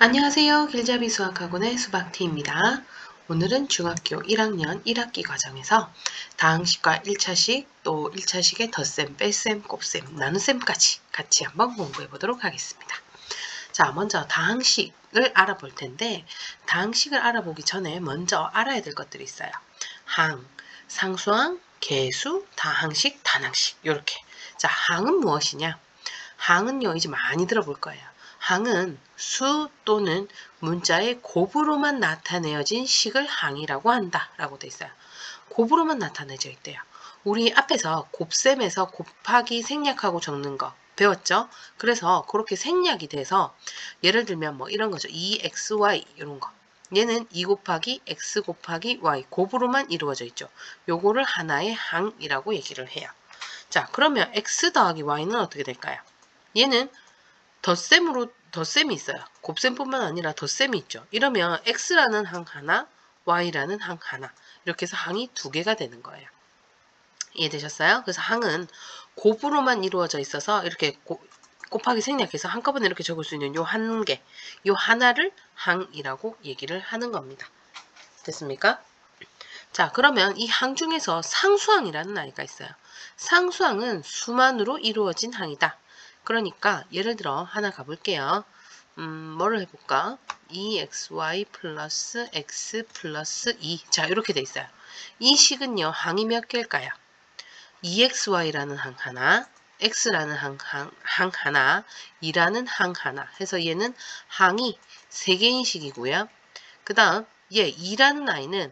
안녕하세요. 길잡이 수학학원의 수박티입니다. 오늘은 중학교 1학년 1학기 과정에서 다항식과 1차식, 또 1차식의 덧셈, 뺄셈, 곱셈, 나눗셈까지 같이 한번 공부해 보도록 하겠습니다. 자, 먼저 다항식을 알아볼 텐데 다항식을 알아보기 전에 먼저 알아야 될 것들이 있어요. 항, 상수항, 계수, 다항식, 단항식 이렇게. 자, 항은 무엇이냐? 항은요, 이제 많이 들어볼 거예요. 항은 수 또는 문자의 곱으로만 나타내어진 식을 항이라고 한다 라고 돼 있어요. 곱으로만 나타내져 있대요. 우리 앞에서 곱셈에서 곱하기 생략하고 적는 거 배웠죠? 그래서 그렇게 생략이 돼서 예를 들면 뭐 이런 거죠. 2xy 이런 거. 얘는 2 곱하기 x 곱하기 y 곱으로만 이루어져 있죠. 요거를 하나의 항이라고 얘기를 해요. 자, 그러면 x 더하기 y는 어떻게 될까요? 얘는 덧셈이 있어요. 곱셈뿐만 아니라 덧셈이 있죠. 이러면 x라는 항 하나, y라는 항 하나 이렇게 해서 항이 두 개가 되는 거예요. 이해되셨어요? 그래서 항은 곱으로만 이루어져 있어서 이렇게 곱하기 생략해서 한꺼번에 이렇게 적을 수 있는 요 한 개, 요 하나를 항이라고 얘기를 하는 겁니다. 됐습니까? 자, 그러면 이 항 중에서 상수항이라는 아이가 있어요. 상수항은 수만으로 이루어진 항이다. 그러니까 예를 들어 하나 가볼게요. 뭐를 해볼까? 2xy 플러스 x 플러스 2. 자, 이렇게 돼 있어요. 이 식은요, 항이 몇 개일까요? 2xy라는 항 하나, x라는 항 하나, 2라는 항 하나 해서 얘는 항이 3개인 식이고요. 그 다음 얘 2라는 아이는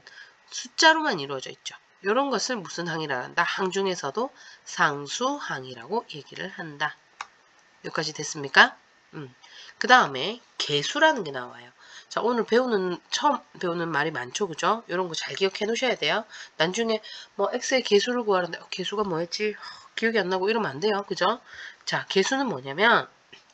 숫자로만 이루어져 있죠. 이런 것을 무슨 항이라 한다? 항 중에서도 상수항이라고 얘기를 한다. 여기까지 됐습니까? 그 다음에 개수라는 게 나와요. 자, 오늘 처음 배우는 말이 많죠, 그죠? 이런 거 잘 기억해 놓으셔야 돼요. 나중에 뭐 x의 개수를 구하는데 개수가 뭐였지? 기억이 안 나고 이러면 안 돼요, 그죠? 자, 개수는 뭐냐면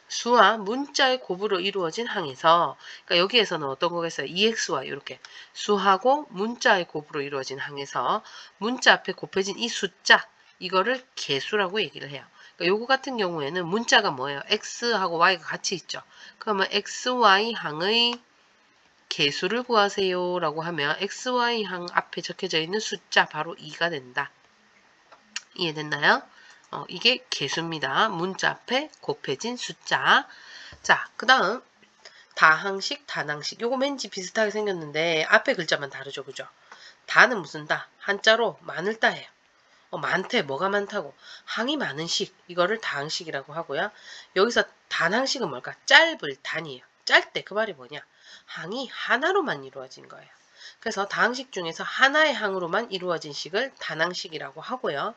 수와 문자의 곱으로 이루어진 항에서, 그러니까 여기에서는 어떤 거겠어요? 2xy 이렇게 수하고 문자의 곱으로 이루어진 항에서 문자 앞에 곱해진 이 숫자, 이거를 개수라고 얘기를 해요. 그러니까 요거 같은 경우에는 문자가 뭐예요? x하고 y가 같이 있죠. 그러면 xy 항의 개수를 구하세요 라고 하면 xy 항 앞에 적혀져 있는 숫자 바로 2가 된다. 이해됐나요? 이게 개수입니다. 문자 앞에 곱해진 숫자. 자, 그 다음 다항식, 단항식. 요거 왠지 비슷하게 생겼는데 앞에 글자만 다르죠, 그죠? 다는 무슨 다? 한자로 많을 다예요. 많대. 뭐가 많다고? 항이 많은 식. 이거를 다항식이라고 하고요. 여기서 단항식은 뭘까? 짧을 단이에요. 짧대. 그 말이 뭐냐? 항이 하나로만 이루어진 거예요. 그래서 다항식 중에서 하나의 항으로만 이루어진 식을 단항식이라고 하고요.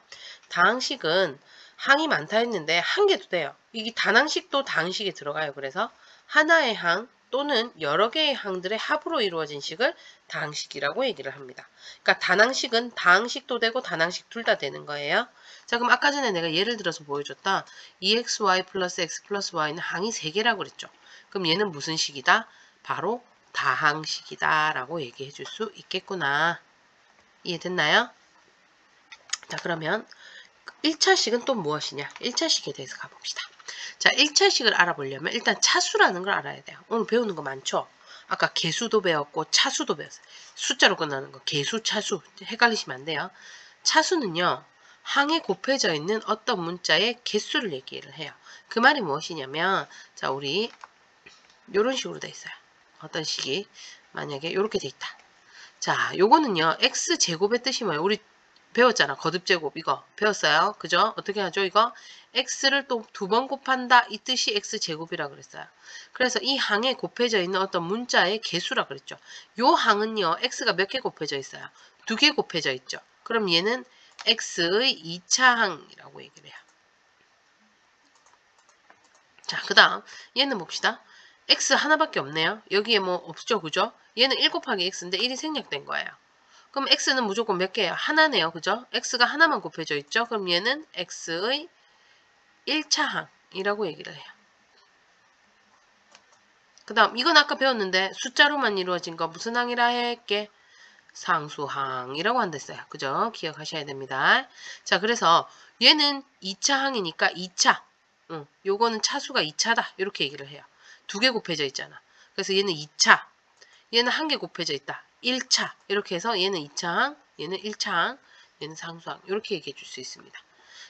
다항식은 항이 많다 했는데 한 개도 돼요. 이게 단항식도 다항식에 들어가요. 그래서 하나의 항 또는 여러 개의 항들의 합으로 이루어진 식을 다항식이라고 얘기를 합니다. 그러니까 단항식은 다항식도 되고 단항식 둘 다 되는 거예요. 자, 그럼 아까 전에 내가 예를 들어서 보여줬다. 2xy 플러스 x 플러스 y는 항이 3개라고 그랬죠. 그럼 얘는 무슨 식이다? 바로 다항식이다 라고 얘기해 줄 수 있겠구나. 이해됐나요? 자, 그러면 1차식은 또 무엇이냐? 1차식에 대해서 가봅시다. 자, 1차식을 알아보려면 일단 차수라는 걸 알아야 돼요. 오늘 배우는 거 많죠? 아까 개수도 배웠고 차수도 배웠어요. 숫자로 끝나는 거 개수, 차수 헷갈리시면 안 돼요. 차수는요. 항에 곱해져 있는 어떤 문자의 개수를 얘기를 해요. 그 말이 무엇이냐면 자, 우리 이런 식으로 돼 있어요. 어떤 식이 만약에 이렇게 돼 있다. 자, 요거는요. x제곱의 뜻이 뭐예요? 우리 배웠잖아. 거듭제곱 이거 배웠어요. 그죠? 어떻게 하죠? 이거 x를 또 2번 곱한다. 이 뜻이 x제곱이라 그랬어요. 그래서 이 항에 곱해져 있는 어떤 문자의 개수라 그랬죠. 요 항은요. x가 몇 개 곱해져 있어요? 2개 곱해져 있죠. 그럼 얘는 x의 2차 항이라고 얘기를 해요. 자, 그 다음 얘는 봅시다. x 하나밖에 없네요. 여기에 뭐 없죠. 그죠? 얘는 1 곱하기 x인데 1이 생략된 거예요. 그럼 x는 무조건 몇 개예요? 하나네요. 그죠? x가 하나만 곱해져 있죠? 그럼 얘는 x의 1차 항이라고 얘기를 해요. 그 다음 이건 아까 배웠는데 숫자로만 이루어진 거 무슨 항이라 할게? 상수항이라고 한댔어요. 그죠? 기억하셔야 됩니다. 자, 그래서 얘는 2차 항이니까 2차. 요거는 차수가 2차다. 이렇게 얘기를 해요. 2개 곱해져 있잖아. 그래서 얘는 2차. 얘는 한 개 곱해져 있다. 1차. 이렇게 해서 얘는 2차항, 얘는 1차항, 얘는 상수항. 이렇게 얘기해 줄 수 있습니다.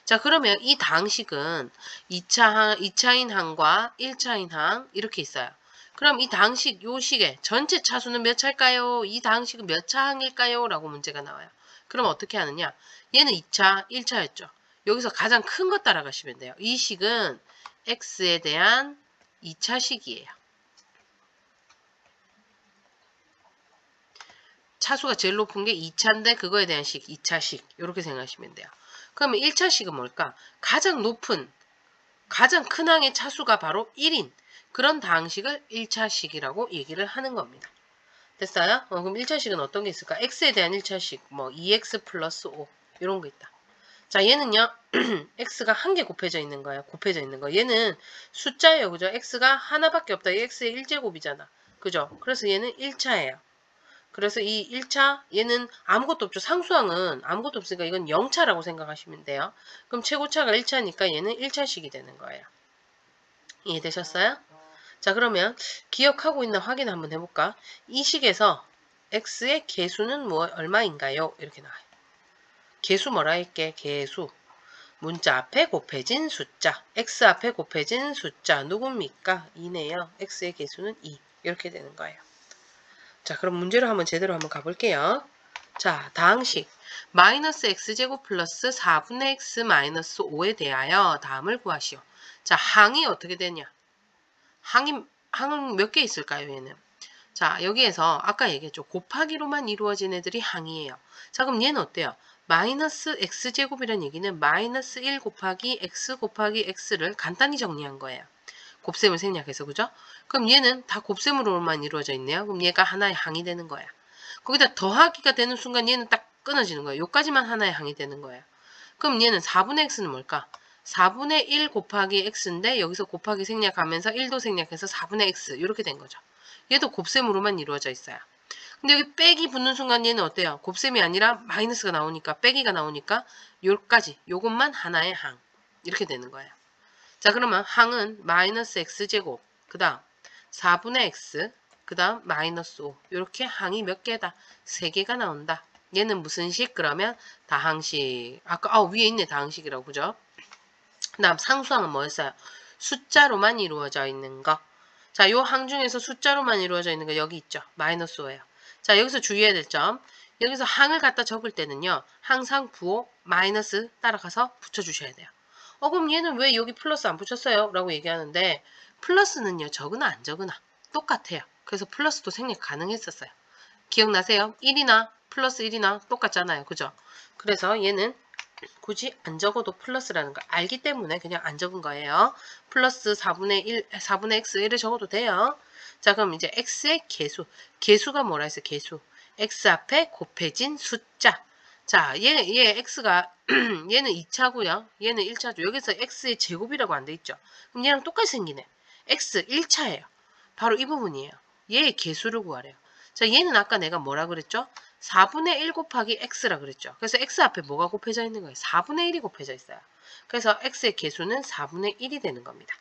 자, 그러면 이 다항식은 2차인 항과 1차인 항 이렇게 있어요. 그럼 이 다항식, 요 식의 전체 차수는 몇 차일까요? 이 다항식은 몇 차항일까요? 라고 문제가 나와요. 그럼 어떻게 하느냐? 얘는 2차, 1차였죠. 여기서 가장 큰 것 따라가시면 돼요. 이 식은 x에 대한 2차식이에요. 차수가 제일 높은 게 2차인데 그거에 대한 식, 2차식 이렇게 생각하시면 돼요. 그러면 1차식은 뭘까? 가장 높은, 가장 큰 항의 차수가 바로 1인 그런 다항식을 1차식이라고 얘기를 하는 겁니다. 됐어요? 그럼 1차식은 어떤 게 있을까? x에 대한 1차식, 뭐 2x 플러스 5 이런 거 있다. 자, 얘는요. x가 한 개 곱해져 있는 거예요. 곱해져 있는 거. 얘는 숫자예요. 그죠? x가 하나밖에 없다. x의 1제곱이잖아. 그죠? 그래서 얘는 1차예요. 그래서 이 1차 얘는 아무것도 없죠. 상수항은 아무것도 없으니까 이건 0차라고 생각하시면 돼요. 그럼 최고차가 1차니까 얘는 1차식이 되는 거예요. 이해되셨어요? 자, 그러면 기억하고 있나 확인 한번 해볼까? 이 식에서 x의 개수는 뭐 얼마인가요? 이렇게 나와요. 개수 뭐라 할게? 개수. 문자 앞에 곱해진 숫자. x 앞에 곱해진 숫자. 누굽니까? 2네요. x의 개수는 2. 이렇게 되는 거예요. 자, 그럼 문제로 한번 제대로 한번 가볼게요. 자, 다항식. 마이너스 x제곱 플러스 4분의 x 마이너스 5에 대하여 다음을 구하시오. 자, 항이 어떻게 되냐? 항은 몇 개 있을까요, 얘는? 자, 여기에서 아까 얘기했죠. 곱하기로만 이루어진 애들이 항이에요. 자, 그럼 얘는 어때요? 마이너스 x제곱이라는 얘기는 마이너스 1 곱하기 x 곱하기 x를 간단히 정리한 거예요. 곱셈을 생략해서, 그죠? 그럼 얘는 다 곱셈으로만 이루어져 있네요. 그럼 얘가 하나의 항이 되는 거야. 거기다 더하기가 되는 순간 얘는 딱 끊어지는 거예요. 요까지만 하나의 항이 되는 거예요. 그럼 얘는 4분의 x는 뭘까? 4분의 1 곱하기 x인데 여기서 곱하기 생략하면서 1도 생략해서 4분의 x 이렇게 된 거죠. 얘도 곱셈으로만 이루어져 있어요. 근데 여기 빼기 붙는 순간 얘는 어때요? 곱셈이 아니라 마이너스가 나오니까 빼기가 나오니까 요까지 요것만 하나의 항 이렇게 되는 거예요. 자, 그러면 항은 마이너스 x제곱 그 다음 4분의 x 그 다음 마이너스 5 이렇게 항이 몇 개다? 3개가 나온다. 얘는 무슨 식? 그러면 다항식. 아까 위에 있네 다항식이라고. 그죠? 그 다음 상수항은 뭐였어요? 숫자로만 이루어져 있는 거. 자, 요 항 중에서 숫자로만 이루어져 있는 거 여기 있죠. 마이너스 5예요. 자, 여기서 주의해야 될 점. 여기서 항을 갖다 적을 때는요. 항상 부호 마이너스 따라가서 붙여주셔야 돼요. 그럼 얘는 왜 여기 플러스 안 붙였어요? 라고 얘기하는데 플러스는요. 적으나 안 적으나 똑같아요. 그래서 플러스도 생략 가능했었어요. 기억나세요? 1이나 플러스 1이나 똑같잖아요. 그죠? 그래서 얘는 굳이 안 적어도 플러스라는 걸 알기 때문에 그냥 안 적은 거예요. 플러스 4분의 1, 4분의 x 1을 적어도 돼요. 자, 그럼 이제 x의 개수. 개수가 뭐라 했어요? 개수. x 앞에 곱해진 숫자. 자, 얘 x가 얘는 2차고요. 얘는 1차죠. 여기서 x의 제곱이라고 안 돼 있죠. 그럼 얘랑 똑같이 생기네. x 1차예요. 바로 이 부분이에요. 얘의 개수를 구하래요. 자, 얘는 아까 내가 뭐라 그랬죠? 4분의 1 곱하기 x라 그랬죠. 그래서 x 앞에 뭐가 곱해져 있는 거예요? 4분의 1이 곱해져 있어요. 그래서 x의 개수는 4분의 1이 되는 겁니다.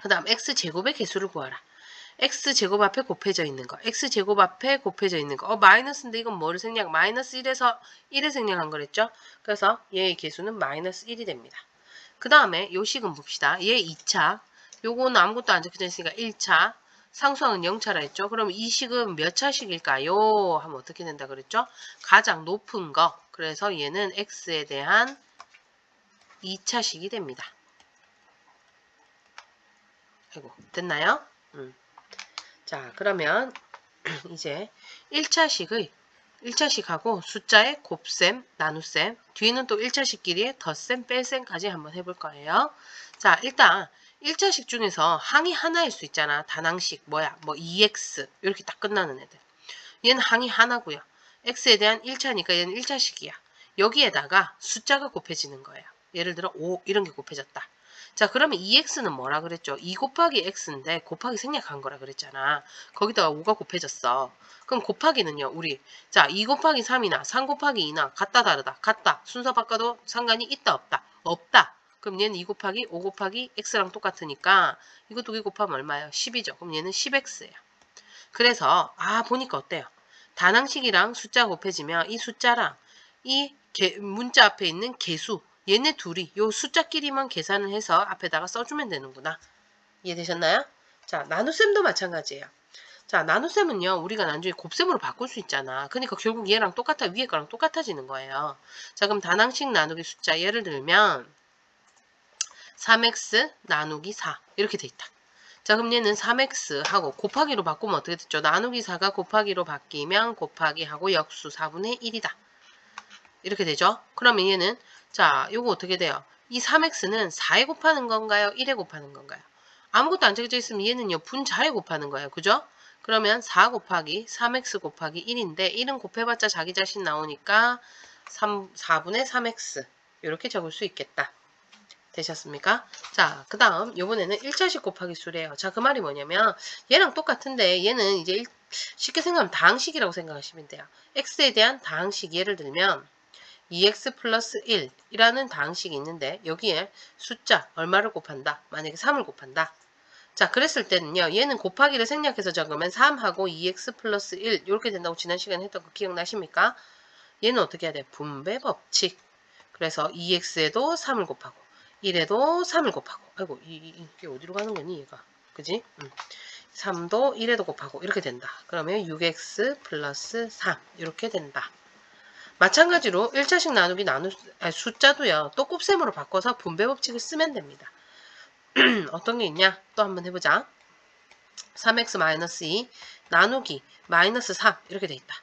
그 다음 x제곱의 개수를 구하라. x제곱 앞에 곱해져 있는 거. x제곱 앞에 곱해져 있는 거. 마이너스인데 이건 뭐를 생략? 마이너스 1에서 1을 생략한 거랬죠. 그래서 얘의 개수는 마이너스 1이 됩니다. 그 다음에 요 식은 봅시다. 얘 2차. 요거는 아무것도 안 적혀져 있으니까 1차. 상수항은 0차라 했죠. 그럼 이 식은 몇 차식일까요? 하면 어떻게 된다 그랬죠? 가장 높은 거. 그래서 얘는 x에 대한 2차식이 됩니다. 아이고, 됐나요? 자, 그러면 이제 1차식하고 숫자의 곱셈, 나눗셈, 뒤에는 또 1차식끼리의 덧셈, 뺄셈까지 한번 해볼 거예요. 자, 일단 1차식 중에서 항이 하나일 수 있잖아. 단항식 뭐야? 뭐 2x 이렇게 딱 끝나는 애들. 얘는 항이 하나고요. x에 대한 1차니까 얘는 1차식이야. 여기에다가 숫자가 곱해지는 거예요. 예를 들어 5 이런 게 곱해졌다. 자, 그러면 2x는 뭐라 그랬죠? 2 곱하기 x인데 곱하기 생략한 거라 그랬잖아. 거기다가 5가 곱해졌어. 그럼 곱하기는요. 우리 자 2 곱하기 3이나 3 곱하기 2나 같다 다르다. 같다. 순서 바꿔도 상관이 있다 없다. 없다. 그럼 얘는 2 곱하기 5 곱하기 x랑 똑같으니까 이거 2개 곱하면 얼마예요? 10이죠. 그럼 얘는 10x예요. 그래서 보니까 어때요? 단항식이랑 숫자가 곱해지면 이 숫자랑 이 문자 앞에 있는 개수 얘네 둘이 요 숫자끼리만 계산을 해서 앞에다가 써주면 되는구나. 이해되셨나요? 자, 나눗셈도 마찬가지예요. 자, 나눗셈은요, 우리가 나중에 곱셈으로 바꿀 수 있잖아. 그러니까 결국 얘랑 똑같아, 위에 거랑 똑같아지는 거예요. 자, 그럼 단항식 나누기 숫자 예를 들면 3x 나누기 4 이렇게 돼 있다. 자, 그럼 얘는 3x 하고 곱하기로 바꾸면 어떻게 됐죠? 나누기 4가 곱하기로 바뀌면 곱하기 하고 역수 4분의 1이다. 이렇게 되죠? 그러면 얘는 자, 요거 어떻게 돼요? 이 3x는 4에 곱하는 건가요? 1에 곱하는 건가요? 아무것도 안 적혀져 있으면 얘는요, 분자에 곱하는 거예요. 그죠? 그러면 4 곱하기 3x 곱하기 1인데 1은 곱해봤자 자기 자신 나오니까 4분의 3x 이렇게 적을 수 있겠다. 되셨습니까? 자, 그 다음 요번에는 1차식 곱하기 수래요. 자, 그 말이 뭐냐면 얘랑 똑같은데 얘는 이제 쉽게 생각하면 다항식이라고 생각하시면 돼요. x에 대한 다항식 예를 들면 2x 플러스 1이라는 다항식이 있는데 여기에 숫자 얼마를 곱한다? 만약에 3을 곱한다. 자, 그랬을 때는요. 얘는 곱하기를 생략해서 적으면 3하고 2x 플러스 1 이렇게 된다고 지난 시간에 했던 거 기억나십니까? 얘는 어떻게 해야 돼? 분배 법칙. 그래서 2x에도 3을 곱하고 1에도 3을 곱하고 아이고 이게 어디로 가는 거니 얘가. 그지? 3도 1에도 곱하고 이렇게 된다. 그러면 6x 플러스 3 이렇게 된다. 마찬가지로 1차식 나누기 숫자도요. 또 곱셈으로 바꿔서 분배 법칙을 쓰면 됩니다. 어떤 게 있냐? 또 한번 해보자. 3x-2 나누기 마이너스 3 이렇게 돼 있다.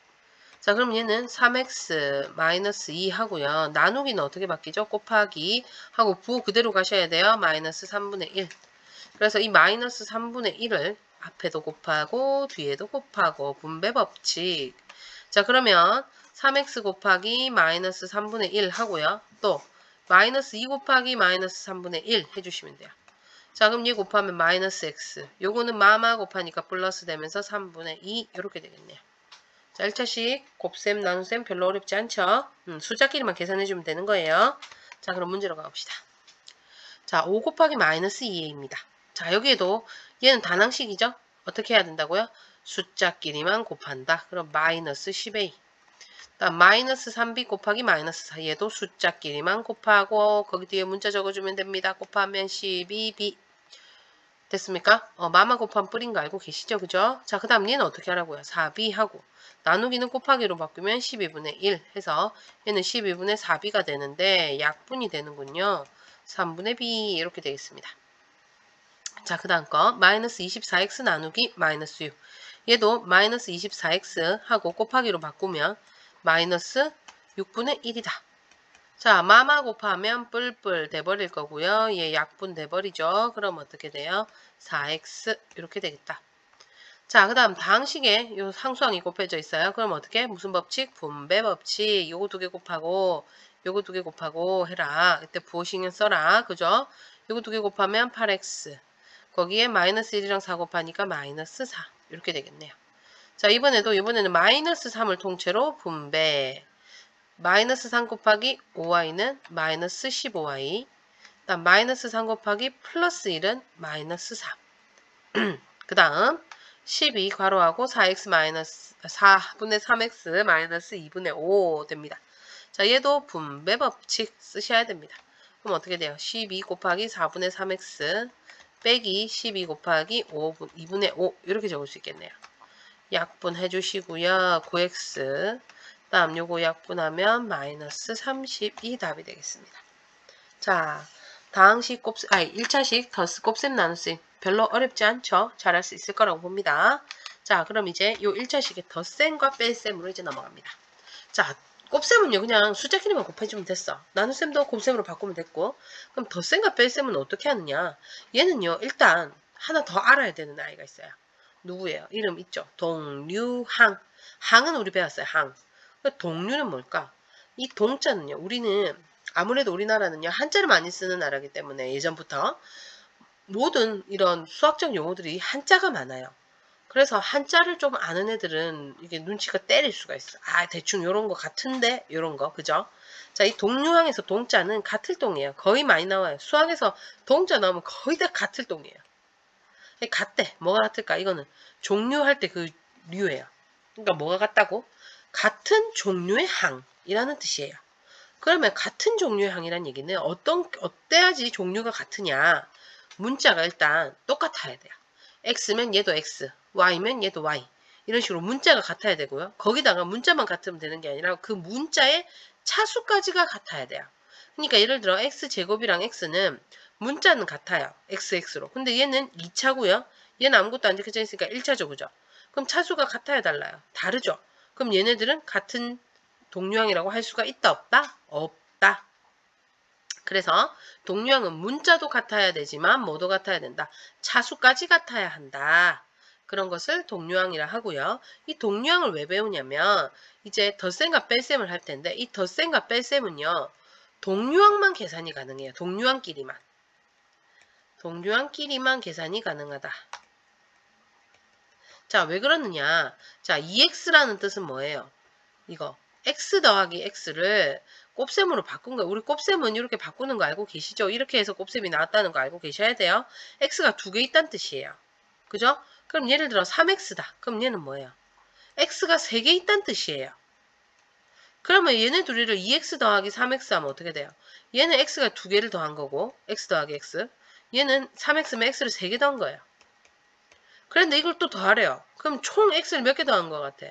자, 그럼 얘는 3x-2 하고요. 나누기는 어떻게 바뀌죠? 곱하기 하고 부호 그대로 가셔야 돼요. 마이너스 3분의 1. 그래서 이 마이너스 3분의 1을 앞에도 곱하고 뒤에도 곱하고 분배 법칙. 자, 그러면 3x 곱하기 마이너스 3분의 1 하고요. 또 마이너스 2 곱하기 마이너스 3분의 1 해주시면 돼요. 자, 그럼 얘 곱하면 마이너스 x. 요거는 마마 곱하니까 플러스 되면서 3분의 2 이렇게 되겠네요. 자, 1차식 곱셈 나눗셈 별로 어렵지 않죠? 숫자끼리만 계산해주면 되는 거예요. 자, 그럼 문제로 가봅시다. 자, 5 곱하기 마이너스 2a입니다. 자, 여기에도 얘는 단항식이죠? 어떻게 해야 된다고요? 숫자끼리만 곱한다. 그럼 마이너스 10a. 마이너스 3b 곱하기 마이너스 4. 얘도 숫자끼리만 곱하고 거기 뒤에 문자 적어주면 됩니다. 곱하면 12b. 됐습니까? 마마 곱한 뿌린 거 알고 계시죠? 그죠? 자, 그 다음 얘는 어떻게 하라고요? 4b 하고 나누기는 곱하기로 바꾸면 12분의 1 해서 얘는 12분의 4b가 되는데 약분이 되는군요. 3분의 b 이렇게 되겠습니다. 자, 그 다음 거 마이너스 24x 나누기 마이너스 6. 얘도 마이너스 24x 하고 곱하기로 바꾸면 마이너스 6분의 1이다. 자, 마마 곱하면 뿔뿔 돼버릴 거고요. 얘 약분 돼버리죠. 그럼 어떻게 돼요? 4x 이렇게 되겠다. 자, 그 다음 다항식에 요 상수항이 곱해져 있어요. 그럼 어떻게? 무슨 법칙? 분배 법칙. 요거 2개 곱하고 요거 2개 곱하고 해라. 이때 부호 신경 써라. 그죠? 요거 2개 곱하면 8x. 거기에 마이너스 1이랑 4 곱하니까 마이너스 4. 이렇게 되겠네요. 자, 이번에는 마이너스 3을 통째로 분배. 마이너스 3 곱하기 5y는 마이너스 15y. 그다음 마이너스 3 곱하기 플러스 1은 마이너스 3. 그 다음 12 괄호하고 4x 마이너스 4분의 3x 마이너스 2분의 5 됩니다. 자, 얘도 분배 법칙 쓰셔야 됩니다. 그럼 어떻게 돼요? 12 곱하기 4분의 3x 빼기 12 곱하기 2분의 5 이렇게 적을 수 있겠네요. 약분해 주시고요. 9x 다음 요거 약분하면 마이너스 32 답이 되겠습니다. 자, 다항식 1차식 더스 곱셈 나눗셈 별로 어렵지 않죠? 잘할 수 있을 거라고 봅니다. 자, 그럼 이제 요 1차식의 덧셈과 뺄셈으로 이제 넘어갑니다. 자, 곱셈은요 그냥 숫자끼리만 곱해주면 됐어. 나눗셈도 곱셈으로 바꾸면 됐고, 그럼 덧셈과 뺄셈은 어떻게 하느냐? 얘는요 일단 하나 더 알아야 되는 아이가 있어요. 누구예요? 이름 있죠? 동류항. 항은 우리 배웠어요. 항. 동류는 뭘까? 이 동자는요 우리는 아무래도 우리나라는요 한자를 많이 쓰는 나라이기 때문에 예전부터 모든 이런 수학적 용어들이 한자가 많아요. 그래서 한자를 좀 아는 애들은 이게 눈치가 때릴 수가 있어. 아, 대충 요런 거 같은데? 요런 거. 그죠? 자, 이 동류항에서 동자는 같을 동이에요. 거의 많이 나와요. 수학에서 동자 나오면 거의 다 같을 동이에요. 같대. 뭐가 같을까? 이거는 종류할 때 그 류예요. 그러니까 뭐가 같다고? 같은 종류의 항이라는 뜻이에요. 그러면 같은 종류의 항이란 얘기는 어때야지 종류가 같으냐? 문자가 일단 똑같아야 돼요. X면 얘도 X, Y면 얘도 Y. 이런 식으로 문자가 같아야 되고요. 거기다가 문자만 같으면 되는 게 아니라 그 문자의 차수까지가 같아야 돼요. 그러니까 예를 들어 X제곱이랑 X는 문자는 같아요. XX로. 근데 얘는 2차고요. 얘는 아무것도 안 적혀져 있으니까 1차죠. 그죠? 그럼 차수가 같아야 달라요. 다르죠? 그럼 얘네들은 같은 동류항이라고 할 수가 있다 없다? 없다. 그래서 동류항은 문자도 같아야 되지만 뭐도 같아야 된다. 차수까지 같아야 한다. 그런 것을 동류항이라 하고요. 이 동류항을 왜 배우냐면 이제 덧셈과 뺄셈을 할 텐데 이 덧셈과 뺄셈은요. 동류항만 계산이 가능해요. 동류항끼리만. 동류항끼리만 계산이 가능하다. 자, 왜 그러느냐. 자, 2x라는 뜻은 뭐예요? 이거 x 더하기 x를 곱셈으로 바꾼 거예요. 우리 곱셈은 이렇게 바꾸는 거 알고 계시죠? 이렇게 해서 곱셈이 나왔다는 거 알고 계셔야 돼요. x가 두 개 있다는 뜻이에요. 그죠? 그럼 예를 들어 3x다. 그럼 얘는 뭐예요? x가 3개 있다는 뜻이에요. 그러면 얘네 둘이를 2x 더하기 3x 하면 어떻게 돼요? 얘는 x가 두 개를 더한 거고 x 더하기 x. 얘는 3x면 x를 3개 더한 거예요. 그런데 이걸 또 더하래요. 그럼 총 x를 몇 개 더한 것 같아?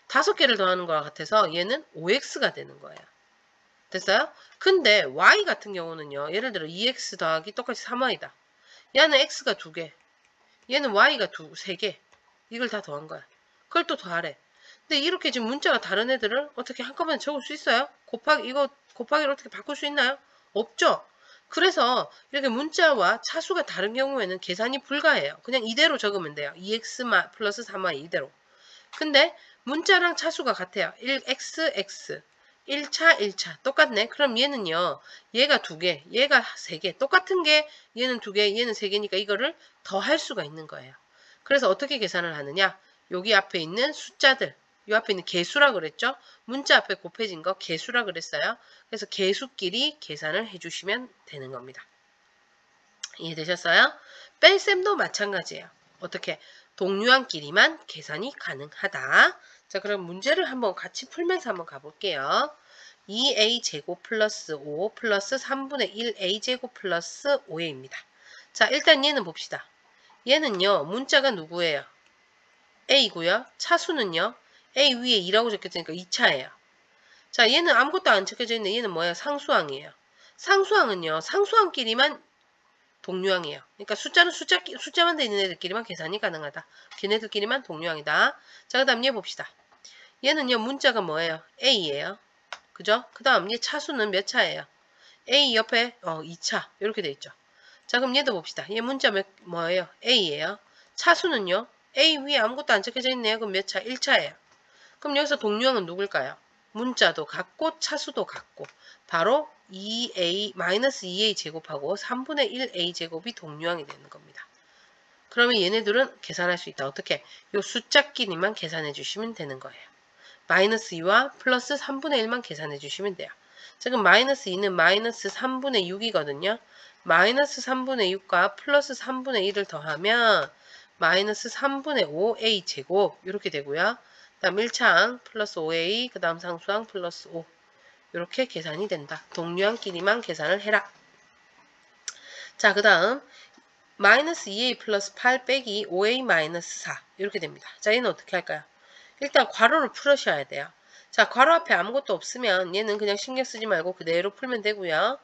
5개를 더하는 것 같아서 얘는 5x가 되는 거예요. 됐어요? 근데 y 같은 경우는요. 예를 들어 2x 더하기 똑같이 3y다. 얘는 x가 2개. 얘는 y가 3개. 이걸 다 더한 거야. 그걸 또 더하래. 근데 이렇게 지금 문자가 다른 애들을 어떻게 한꺼번에 적을 수 있어요? 이거 곱하기를 어떻게 바꿀 수 있나요? 없죠? 그래서 이렇게 문자와 차수가 다른 경우에는 계산이 불가해요. 그냥 이대로 적으면 돼요. 2x 플러스 3y 이대로. 근데 문자랑 차수가 같아요. 1x, x. 1차, 1차. 똑같네. 그럼 얘는요. 얘가 2개, 얘가 3개. 똑같은 게 얘는 2개, 얘는 3개니까 이거를 더 할 수가 있는 거예요. 그래서 어떻게 계산을 하느냐. 여기 앞에 있는 숫자들. 이 앞에 있는 개수라 그랬죠. 문자 앞에 곱해진 거 개수라 그랬어요. 그래서 개수끼리 계산을 해주시면 되는 겁니다. 이해되셨어요? 뺄셈도 마찬가지예요. 어떻게? 동류항끼리만 계산이 가능하다. 자, 그럼 문제를 한번 같이 풀면서 한번 가볼게요. 2a제곱 플러스 5 플러스 3분의 1a제곱 플러스 5a입니다. 자, 일단 얘는 봅시다. 얘는요, 문자가 누구예요? a고요. 차수는요, a 위에 2라고 적혀있으니까 2차예요. 자, 얘는 아무것도 안 적혀져 있는데 얘는 뭐예요? 상수항이에요. 상수항은요, 상수항끼리만 동류항이에요. 그러니까 숫자만 돼 있는 애들끼리만 계산이 가능하다. 걔네들끼리만 동류항이다. 자, 그 다음 얘 봅시다. 얘는요, 문자가 뭐예요? a예요. 그죠? 그 다음 얘 차수는 몇 차예요? a 옆에 2차 이렇게 돼 있죠. 자, 그럼 얘도 봅시다. 얘 문자 뭐예요? a예요. 차수는요, a 위에 아무것도 안 적혀져 있네요. 그럼 몇 차? 1차예요. 그럼 여기서 동류항은 누굴까요? 문자도 같고 차수도 같고 바로 2a 제곱하고 3분의 1a 제곱이 동류항이 되는 겁니다. 그러면 얘네들은 계산할 수 있다. 어떻게? 요 숫자끼리만 계산해 주시면 되는 거예요. 마이너스 2와 플러스 3분의 1만 계산해 주시면 돼요. 지금 마이너스 2는 마이너스 3분의 6이거든요. 마이너스 3분의 6과 플러스 3분의 1을 더하면 마이너스 3분의 5a 제곱 이렇게 되고요. 그 다음 1차항 플러스 5a 그 다음 상수항 플러스 5 이렇게 계산이 된다. 동류항끼리만 계산을 해라. 자, 그 다음 마이너스 2a 플러스 8 빼기 5a 마이너스 4 이렇게 됩니다. 자, 얘는 어떻게 할까요? 일단 괄호를 풀으셔야 돼요. 자, 괄호 앞에 아무것도 없으면 얘는 그냥 신경 쓰지 말고 그대로 풀면 되고요.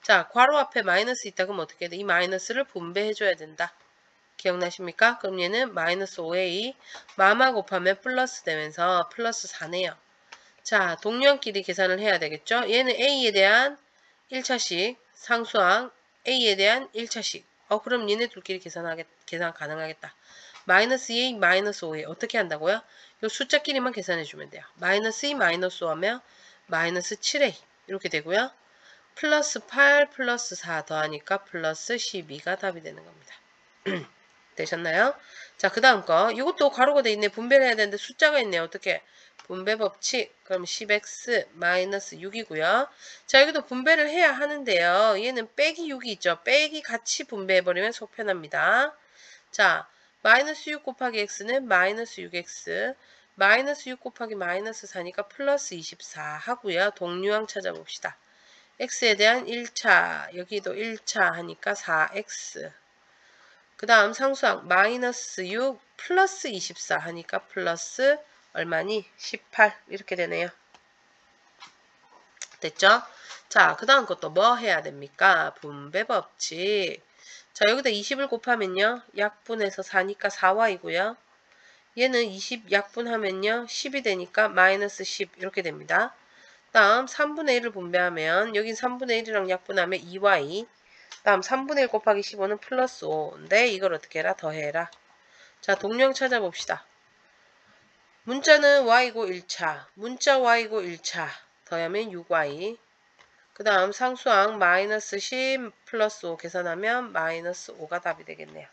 자, 괄호 앞에 마이너스 있다 그러면 어떻게 돼? 이 마이너스를 분배해 줘야 된다. 기억나십니까? 그럼 얘는 마이너스 5a 마마 곱하면 플러스 되면서 플러스 4네요. 자, 동류항끼리 계산을 해야 되겠죠? 얘는 a에 대한 1차식 상수항 a에 대한 1차식. 그럼 얘네 둘끼리 계산 가능하겠다. 마이너스 2a 마이너스 5a 어떻게 한다고요? 요 숫자끼리만 계산해주면 돼요. 마이너스 2 마이너스 5 하면 마이너스 7a 이렇게 되고요. 플러스 8 플러스 4 더하니까 플러스 12가 답이 되는 겁니다. 되셨나요? 자, 그 다음 거. 이것도 괄호가 돼 있네. 분배를 해야 되는데 숫자가 있네요. 어떻게? 분배 법칙. 그럼 10x 마이너스 6이고요. 자, 여기도 분배를 해야 하는데요. 얘는 빼기 6이 있죠. 빼기 같이 분배해버리면 속 편합니다. 자, 마이너스 6 곱하기 x는 마이너스 6x. 마이너스 6 곱하기 마이너스 4니까 플러스 24 하고요. 동류항 찾아봅시다. x에 대한 1차. 여기도 1차 하니까 4x. 그 다음 상수항 마이너스 6 플러스 24 하니까 플러스 얼마니? 18 이렇게 되네요. 됐죠? 자, 그 다음 것도 뭐 해야 됩니까? 분배 법칙. 자, 여기다 20을 곱하면요. 약분해서 4니까 4y이고요. 얘는 20 약분하면요. 10이 되니까 마이너스 10 이렇게 됩니다. 다음 3분의 1을 분배하면 여긴 3분의 1이랑 약분하면 2y. 다음 3분의 1 곱하기 15는 플러스 5인데 이걸 어떻게 해라? 더해라. 자, 동량 찾아봅시다. 문자는 y고 1차. 문자 y고 1차. 더하면 6y. 그 다음 상수항 마이너스 10 플러스 5 계산하면 마이너스 5가 답이 되겠네요.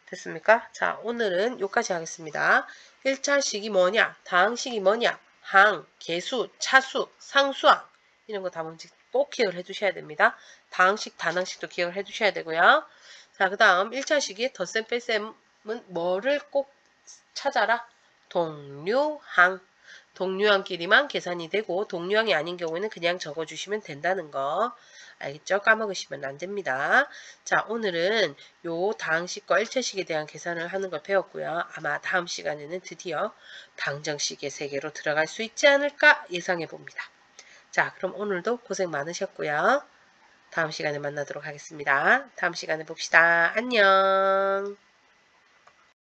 됐습니까? 자, 오늘은 여기까지 하겠습니다. 1차식이 뭐냐? 다항식이 뭐냐? 항, 계수, 차수, 상수항 이런 거 다 뭔지 꼭 기억을 해주셔야 됩니다. 다항식, 단항식도 기억을 해주셔야 되고요. 자, 그 다음 1차식이 덧셈 뺄셈은 뭐를 꼭 찾아라? 동류항. 동류항끼리만 계산이 되고 동류항이 아닌 경우에는 그냥 적어주시면 된다는 거. 알겠죠? 까먹으시면 안 됩니다. 자, 오늘은 요 다항식과 일차식에 대한 계산을 하는 걸 배웠고요. 아마 다음 시간에는 드디어 방정식의 세계로 들어갈 수 있지 않을까 예상해 봅니다. 자, 그럼 오늘도 고생 많으셨고요. 다음 시간에 만나도록 하겠습니다. 다음 시간에 봅시다. 안녕.